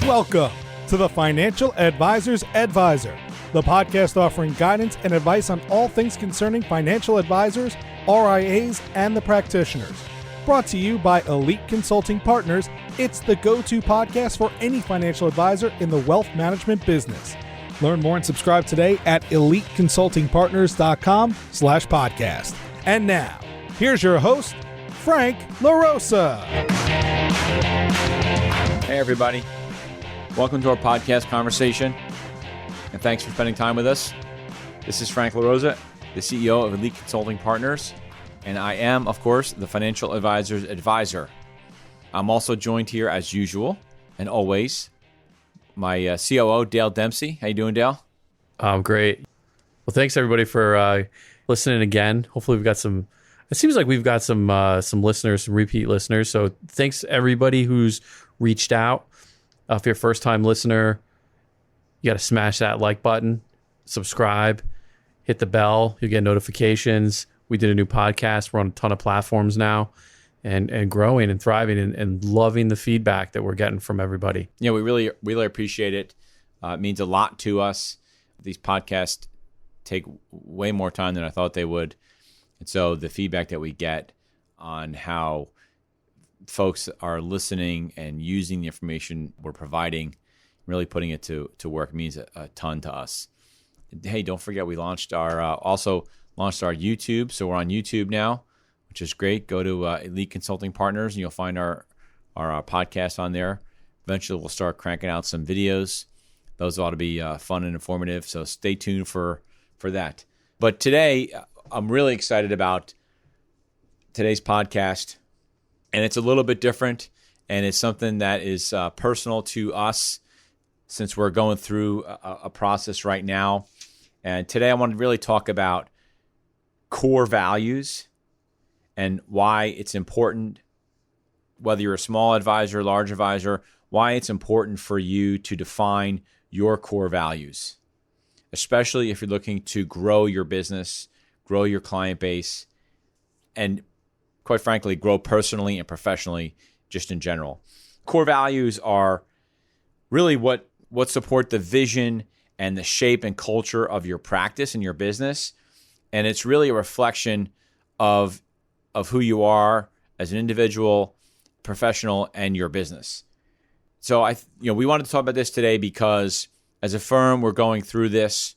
Welcome to the Financial Advisor's Advisor, the podcast offering guidance and advice on all things concerning financial advisors, RIAs, and the practitioners. Brought to you by Elite Consulting Partners, it's the go-to podcast for any financial advisor in the wealth management business. Learn more and subscribe today at eliteconsultingpartners.com/podcast. And now, here's your host, Frank LaRosa. Hey, everybody. Welcome to our podcast conversation, and thanks for spending time with us. This is Frank LaRosa, the CEO of Elite Consulting Partners, and I am, of course, the Financial Advisor's Advisor. I'm also joined here, as usual, and always, my COO, Dale Dempsey. How you doing, Dale? Great. Well, thanks, everybody, for listening again. Hopefully, we've got some... It seems like we've got some listeners, some repeat listeners, so thanks, everybody who's reached out. If you're a first-time listener, you got to smash that like button, subscribe, hit the bell. You'll get notifications. We did a new podcast. We're on a ton of platforms now and growing and thriving and loving the feedback that we're getting from everybody. Yeah, we really appreciate it. It means a lot to us. These podcasts take way more time than I thought they would. And so the feedback that we get on how folks are listening and using the information we're providing, really putting it to work means a ton to us. Hey, don't forget we also launched our YouTube. So we're on YouTube now, which is great. Go to Elite Consulting Partners and you'll find our podcast on there. Eventually we'll start cranking out some videos. Those ought to be fun and informative. So stay tuned for that. But today, I'm really excited about today's podcast. And it's a little bit different, and it's something that is personal to us since we're going through a process right now. And today I want to really talk about core values and why it's important, whether you're a small advisor, large advisor, why it's important for you to define your core values, especially if you're looking to grow your business, grow your client base, and quite frankly, grow personally and professionally just in general. Core values are really what support the vision and the shape and culture of your practice and your business. And it's really a reflection of who you are as an individual, professional, and your business. So we wanted to talk about this today because as a firm, we're going through this.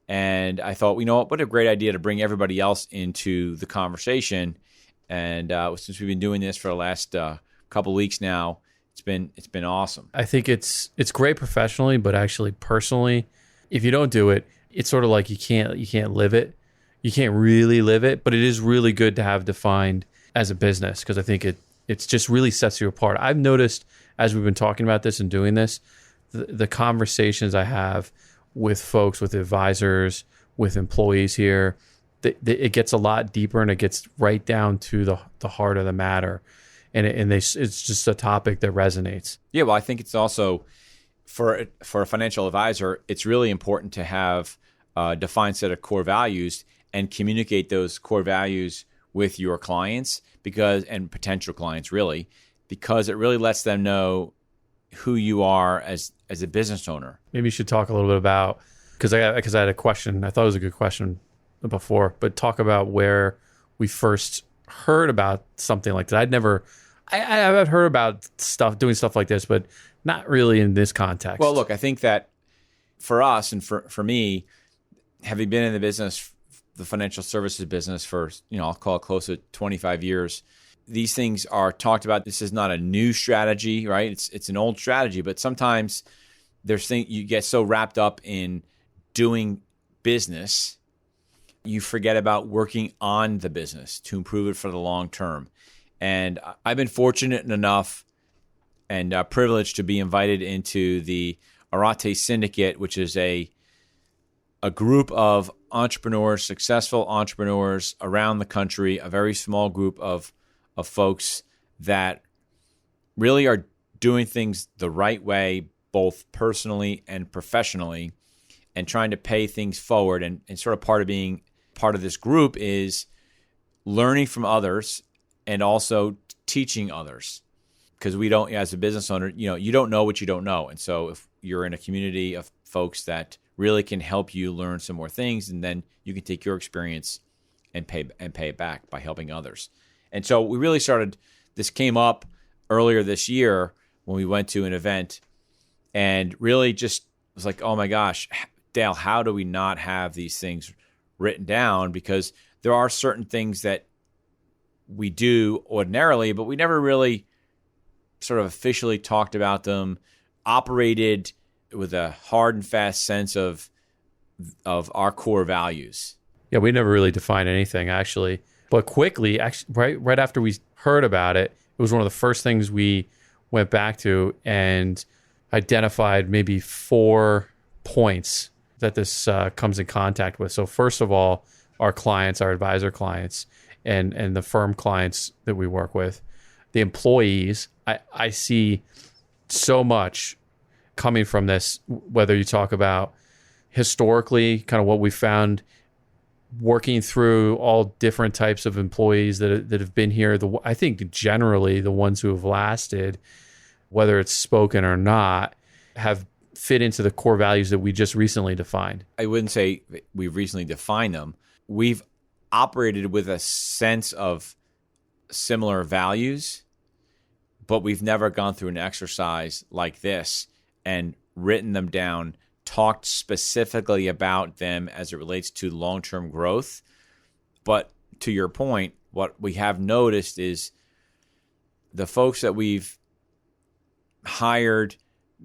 And I thought, what a great idea to bring everybody else into the conversation. And since we've been doing this for the last couple of weeks now, it's been awesome. I think it's great professionally, but actually personally, if you don't do it, it's sort of like you can't live it. You can't really live it, but it is really good to have defined as a business because I think it's just really sets you apart. I've noticed as we've been talking about this and doing this, the conversations I have with folks, with advisors, with employees here, it gets a lot deeper and it gets right down to the heart of the matter. And it's just a topic that resonates. Yeah, well, I think it's also, for a financial advisor, it's really important to have a defined set of core values and communicate those core values with your clients and potential clients, really, because it really lets them know who you are as a business owner. Maybe you should talk a little bit about, because I had a question. I thought it was a good question before, but talk about where we first heard about something like that. I've heard about doing stuff like this, but not really in this context. Well, look, I think that for us and for me, having been in the business, the financial services business for, I'll call it close to 25 years, these things are talked about. This is not a new strategy, right? It's an old strategy, but sometimes you get so wrapped up in doing business, you forget about working on the business to improve it for the long term. And I've been fortunate enough and privileged to be invited into the Arate Syndicate, which is a group of entrepreneurs, successful entrepreneurs around the country, a very small group of folks that really are doing things the right way, both personally and professionally, and trying to pay things forward. And sort of part of being part of this group is learning from others and also teaching others. because we don't, as a business owner, you don't know what you don't know. And so if you're in a community of folks that really can help you learn some more things, and then you can take your experience and pay it back by helping others. And so we really this came up earlier this year when we went to an event, and really just was like, oh my gosh, Dale, how do we not have these things written down? Because there are certain things that we do ordinarily, but we never really sort of officially talked about them, operated with a hard and fast sense of our core values. Yeah, we never really defined anything, actually. But quickly, actually, right after we heard about it, it was one of the first things we went back to and identified maybe 4 points that this comes in contact with. So first of all, our clients, our advisor clients, and the firm clients that we work with, the employees, I see so much coming from this, whether you talk about historically, kind of what we found working through all different types of employees that have been here. I think generally the ones who have lasted, whether it's spoken or not, have fit into the core values that we just recently defined. I wouldn't say we've recently defined them. We've operated with a sense of similar values, but we've never gone through an exercise like this and written them down, talked specifically about them as it relates to long-term growth. But to your point, what we have noticed is the folks that we've hired,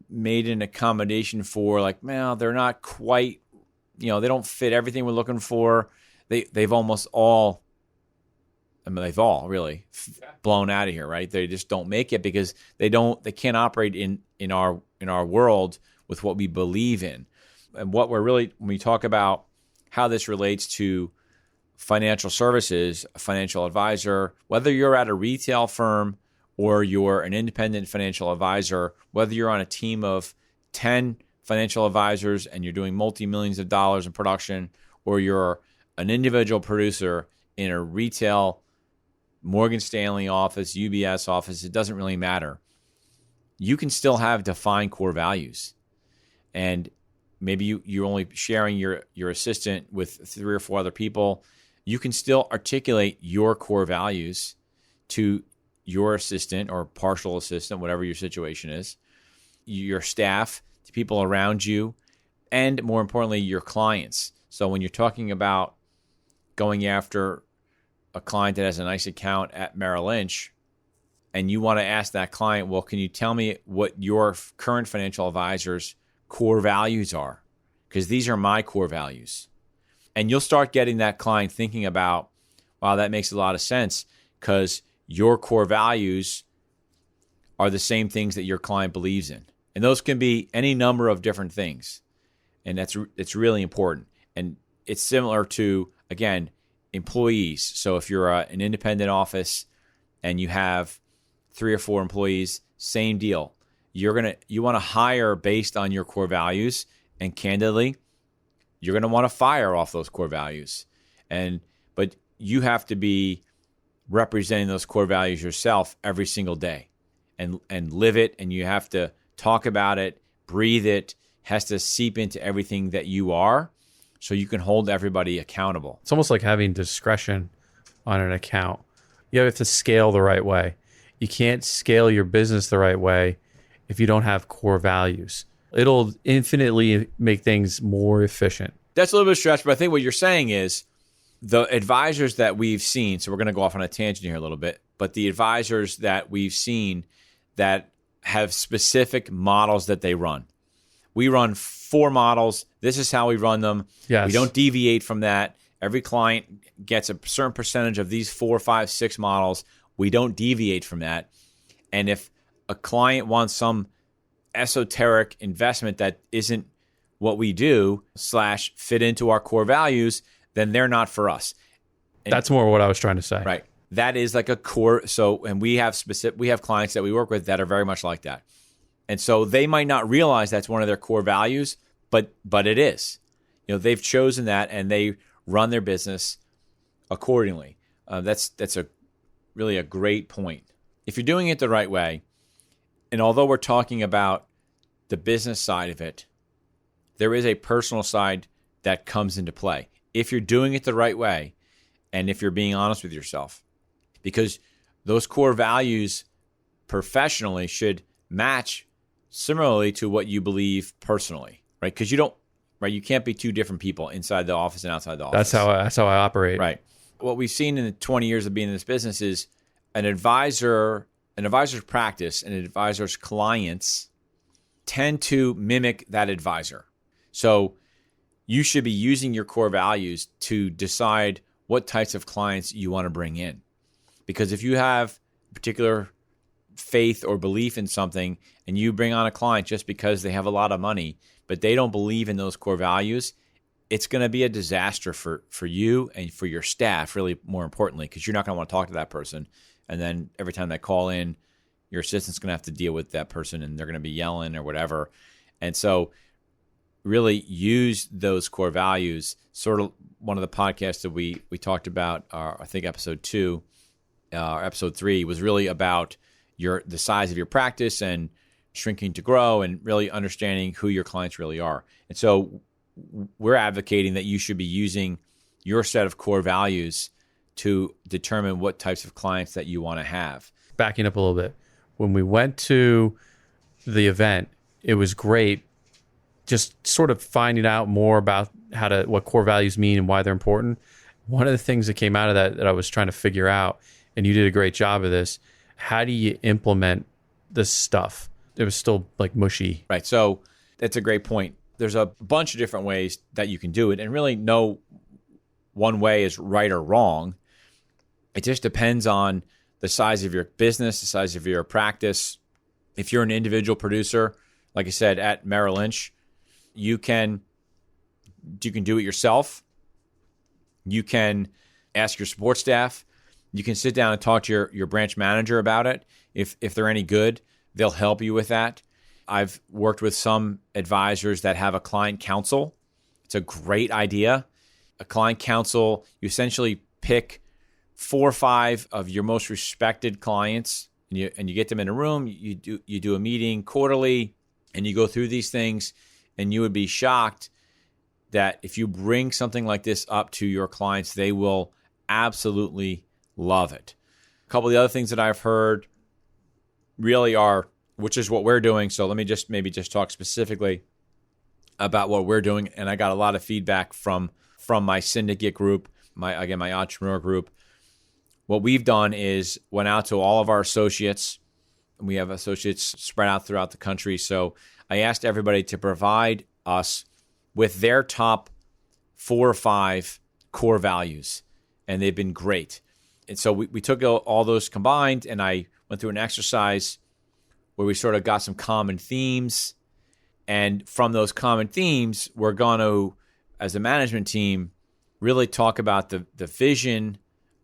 made an accommodation for, like, well, they're not quite, they don't fit everything we're looking for. They've almost all, they've all really blown out of here, right? They just don't make it because they can't operate in our world with what we believe in. And what we're really, when we talk about how this relates to financial services, a financial advisor, whether you're at a retail firm or you're an independent financial advisor, whether you're on a team of 10 financial advisors and you're doing multi-millions of dollars in production, or you're an individual producer in a retail Morgan Stanley office, UBS office, it doesn't really matter. You can still have defined core values. And maybe you're only sharing your assistant with 3 or 4 other people. You can still articulate your core values to your assistant or partial assistant, whatever your situation is, your staff, to people around you, and more importantly, your clients. So when you're talking about going after a client that has a nice account at Merrill Lynch, and you want to ask that client, well, can you tell me what your current financial advisor's core values are? Because these are my core values. And you'll start getting that client thinking about, wow, that makes a lot of sense, because your core values are the same things that your client believes in. And those can be any number of different things. And it's really important. And it's similar to, again, employees. So if you're an independent office and you have 3 or 4 employees, same deal. You want to hire based on your core values, and candidly, you're going to want to fire off those core values. But you have to be representing those core values yourself every single day and live it, and you have to talk about it, breathe it, has to seep into everything that you are, so you can hold everybody accountable. It's almost like having discretion on an account. You have to scale the right way. You can't scale your business the right way if you don't have core values. It'll infinitely make things more efficient. That's a little bit of a stretch, but I think what you're saying is the advisors that we've seen, so we're going to go off on a tangent here a little bit, but the advisors that we've seen that have specific models that they run. We run 4 models. This is how we run them. Yes. We don't deviate from that. Every client gets a certain percentage of these 4, 5, 6 models. We don't deviate from that. And if a client wants some esoteric investment that isn't what we do / fit into our core values, then they're not for us. And that's more what I was trying to say. Right. That is like a core. So, and we have clients that we work with that are very much like that. And so they might not realize that's one of their core values, but it is. They've chosen that and they run their business accordingly. That's really a great point. If you're doing it the right way, And although we're talking about the business side of it, there is a personal side that comes into play if you're doing it the right way and if you're being honest with yourself. Because those core values professionally should match similarly to what you believe personally, right? Because you can't be two different people inside the office and outside the office. That's how I operate. Right. What we've seen in the 20 years of being in this business is an advisor's practice and an advisor's clients tend to mimic that advisor. So you should be using your core values to decide what types of clients you want to bring in. Because if you have a particular faith or belief in something and you bring on a client just because they have a lot of money, but they don't believe in those core values, it's going to be a disaster for you and for your staff, really more importantly, because you're not going to want to talk to that person. And then every time they call in, your assistant's going to have to deal with that person and they're going to be yelling or whatever. And so really use those core values. Sort of one of the podcasts that we talked about, I think episode 2, episode 3 was really about the size of your practice and shrinking to grow and really understanding who your clients really are. And so we're advocating that you should be using your set of core values to determine what types of clients that you want to have. Backing up a little bit, when we went to the event, it was great just sort of finding out more about what core values mean and why they're important. One of the things that came out of that I was trying to figure out, and you did a great job of this, how do you implement this stuff? It was still like mushy. Right. So that's a great point. There's a bunch of different ways that you can do it, and really no one way is right or wrong. It just depends on the size of your business, the size of your practice. If you're an individual producer, like I said, at Merrill Lynch, you can do it yourself. You can ask your support staff. You can sit down and talk to your branch manager about it. If they're any good, they'll help you with that. I've worked with some advisors that have a client council. It's a great idea. A client council, you essentially pick 4 or 5 of your most respected clients, and you get them in a room. You do a meeting quarterly, and you go through these things. And you would be shocked that if you bring something like this up to your clients, they will absolutely love it. A couple of the other things that I've heard really are, which is what we're doing. So let me maybe talk specifically about what we're doing. And I got a lot of feedback from my syndicate group, my entrepreneur group. What we've done is went out to all of our associates. We have associates spread out throughout the country. So I asked everybody to provide us with their top 4 or 5 core values, and they've been great. And so we took all those combined, and I went through an exercise where we sort of got some common themes. And from those common themes, we're going to, as a management team, really talk about the vision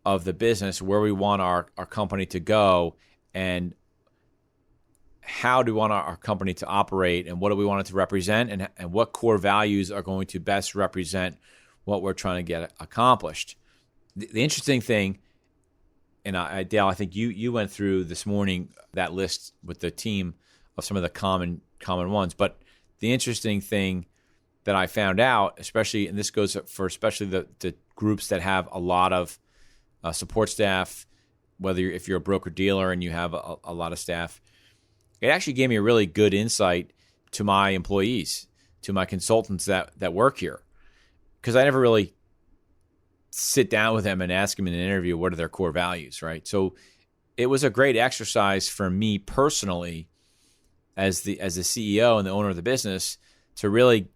of the business, where we want our company to go, and how do we want our company to operate, and what do we want it to represent, and what core values are going to best represent what we're trying to get accomplished. The interesting thing, and Dale, I think you went through this morning that list with the team of some of the common ones, but the interesting thing that I found out, especially, and this goes for especially the groups that have a lot of support staff, if you're a broker-dealer and you have a lot of staff, it actually gave me a really good insight to my employees, to my consultants that work here. Because I never really sit down with them and ask them in an interview what are their core values, right? So it was a great exercise for me personally as the CEO and the owner of the business to really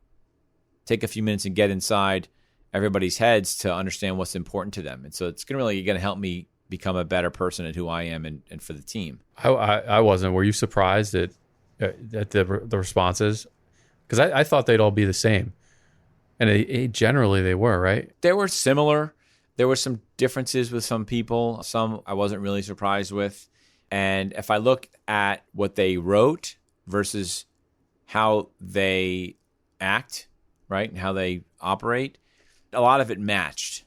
take a few minutes and get inside everybody's heads to understand what's important to them. And so it's going to help me become a better person at who I am and for the team. I wasn't. Were you surprised at the responses? Because I thought they'd all be the same. And generally they were, right? They were similar. There were some differences with some people. Some I wasn't really surprised with. And if I look at what they wrote versus how they act, right, and how they operate, a lot of it matched.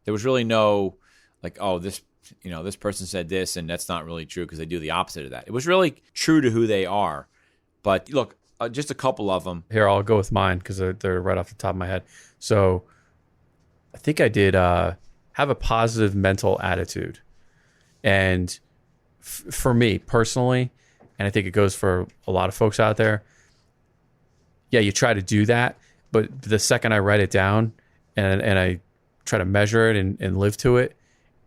There was really no like, oh, this this person said this, and that's not really true because they do the opposite of that. It was really true to who they are. But look, just a couple of them. Here, I'll go with mine because they're right off the top of my head. So I think I did have a positive mental attitude. And for me personally, and I think it goes for a lot of folks out there, yeah, you try to do that. But the second I write it down and I try to measure it and live to it,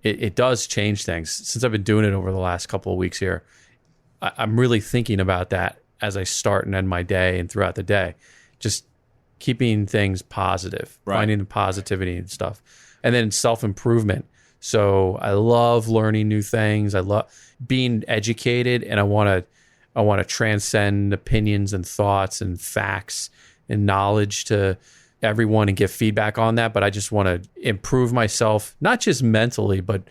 it does change things. Since I've been doing it over the last couple of weeks here, I'm really thinking about that as I start and end my day and throughout the day. Just keeping things positive, finding the positivity and stuff. And then self-improvement. So I love learning new things. I love being educated, and I want to transcend opinions and thoughts and facts and knowledge to everyone and give feedback on that. But I just want to improve myself, not just mentally, but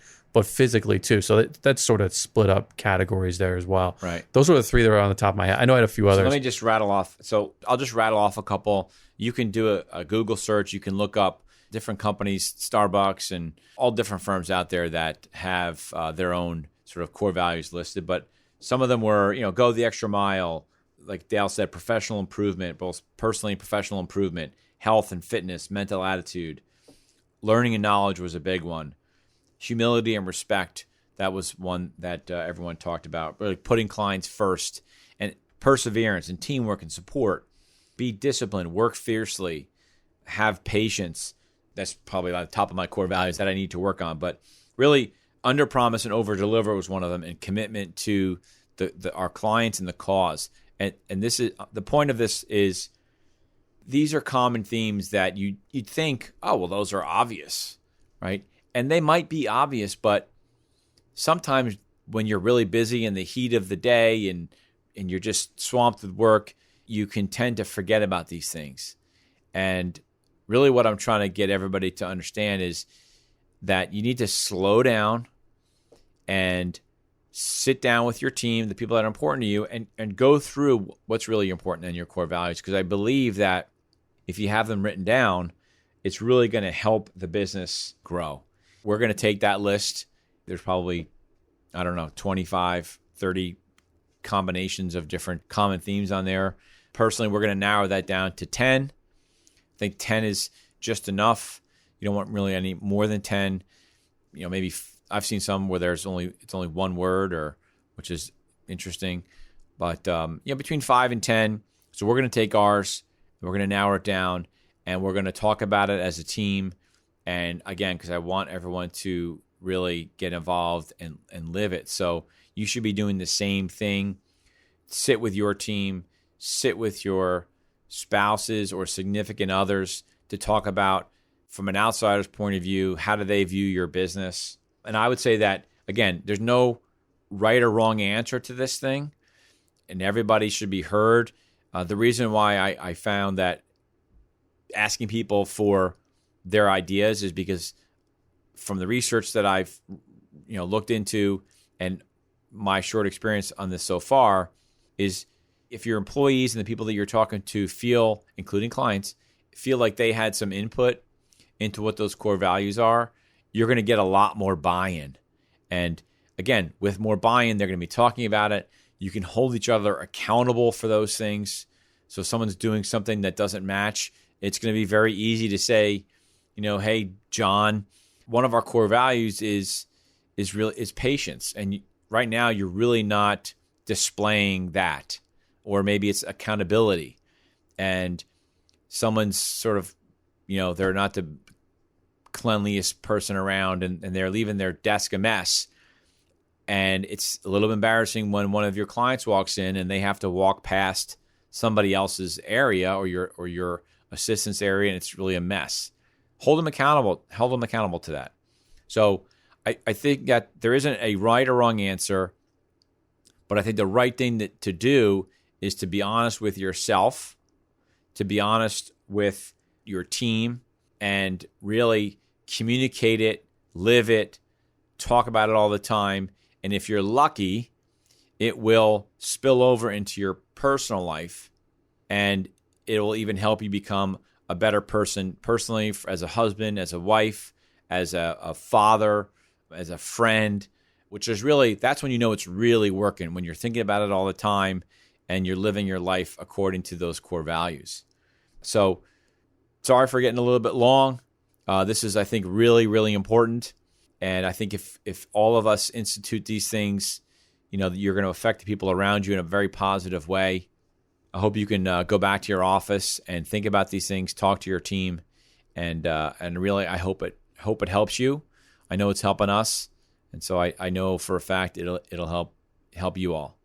physically too. So that's sort of split up categories there as well. Right. Those were the three that were on the top of my head. I know I had a few others. So let me just rattle off. So I'll just rattle off a couple. You can do a Google search. You can look up different companies, Starbucks and all different firms out there that have their own sort of core values listed. But some of them were, go the extra mile. Like Dale said, professional improvement, both personally and professional improvement, health and fitness, mental attitude. Learning and knowledge was a big one. Humility and respect, that was one that everyone talked about. Really putting clients first, and perseverance and teamwork and support. Be disciplined, work fiercely, have patience. That's probably on the top of my core values that I need to work on. But really, under promise and over deliver was one of them, and commitment to our clients and the cause. And this is the point of this is these are common themes that you'd think, oh, well, those are obvious, right? And they might be obvious, but sometimes when you're really busy in the heat of the day and you're just swamped with work, you can tend to forget about these things. And really what I'm trying to get everybody to understand is that you need to slow down and sit down with your team, the people that are important to you, and go through what's really important in your core values. Because I believe that if you have them written down, it's really going to help the business grow. We're going to take that list. There's probably, 25, 30 combinations of different common themes on there. Personally, we're going to narrow that down to 10. I think 10 is just enough. You don't want really any more than 10. Maybe I've seen some where it's only one word, which is interesting. But between 5 and 10. So we're going to take ours, we're going to narrow it down, and we're going to talk about it as a team. And again, because I want everyone to really get involved and live it. So you should be doing the same thing. Sit with your team, sit with your spouses or significant others to talk about, from an outsider's point of view, how do they view your business? And I would say that, again, there's no right or wrong answer to this thing, and everybody should be heard. The reason why I found that asking people for their ideas is because from the research that I've looked into and my short experience on this so far is if your employees and the people that you're talking to feel, including clients, feel like they had some input into what those core values are, you're going to get a lot more buy-in. And again, with more buy-in, they're going to be talking about it. You can hold each other accountable for those things. So if someone's doing something that doesn't match, it's going to be very easy to say, hey, John, one of our core values is patience. And right now you're really not displaying that. Or maybe it's accountability. And someone's sort of, they're not the cleanliest person around and they're leaving their desk a mess. And it's a little embarrassing when one of your clients walks in and they have to walk past somebody else's area or your assistant's area, and it's really a mess. Hold them accountable to that. So I think that there isn't a right or wrong answer, but I think the right thing to do is to be honest with yourself, to be honest with your team, and really communicate it, live it, talk about it all the time. And if you're lucky, it will spill over into your personal life, and it will even help you become a better person personally, as a husband, as a wife, as a father, as a friend, which is really, that's when you know it's really working, when you're thinking about it all the time and you're living your life according to those core values. So sorry for getting a little bit long. This is, I think, really, really important. And I think if all of us institute these things, you're going to affect the people around you in a very positive way. I hope you can go back to your office and think about these things, talk to your team, and really, I hope it helps you. I know it's helping us, and so I know for a fact it'll help you all.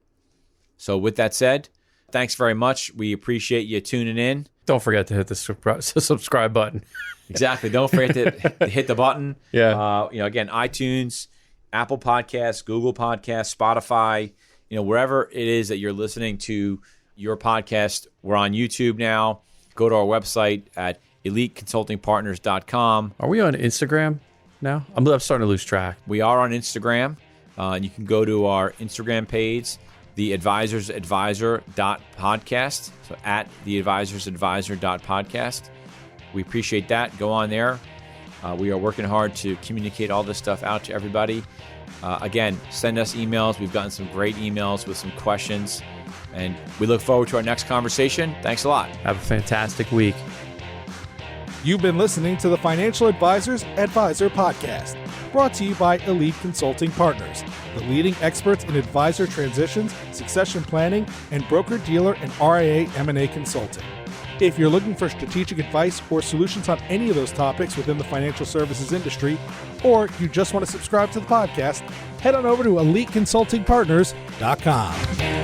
So with that said, thanks very much. We appreciate you tuning in. Don't forget to hit the subscribe button. Exactly. Don't forget to hit the button. Yeah. Again, iTunes, Apple Podcasts, Google Podcasts, Spotify, wherever it is that you're listening to your podcast. We're on YouTube now. Go to our website at eliteconsultingpartners.com. Are we on Instagram now? I'm starting to lose track. We are on Instagram. And you can go to our Instagram page, theadvisorsadvisor.podcast. So at theadvisorsadvisor.podcast. We appreciate that. Go on there. We are working hard to communicate all this stuff out to everybody. Again, send us emails. We've gotten some great emails with some questions. And we look forward to our next conversation. Thanks a lot. Have a fantastic week. You've been listening to the Financial Advisors Advisor Podcast, brought to you by Elite Consulting Partners, the leading experts in advisor transitions, succession planning, and broker-dealer and RIA M&A consulting. If you're looking for strategic advice or solutions on any of those topics within the financial services industry, or you just want to subscribe to the podcast, head on over to eliteconsultingpartners.com.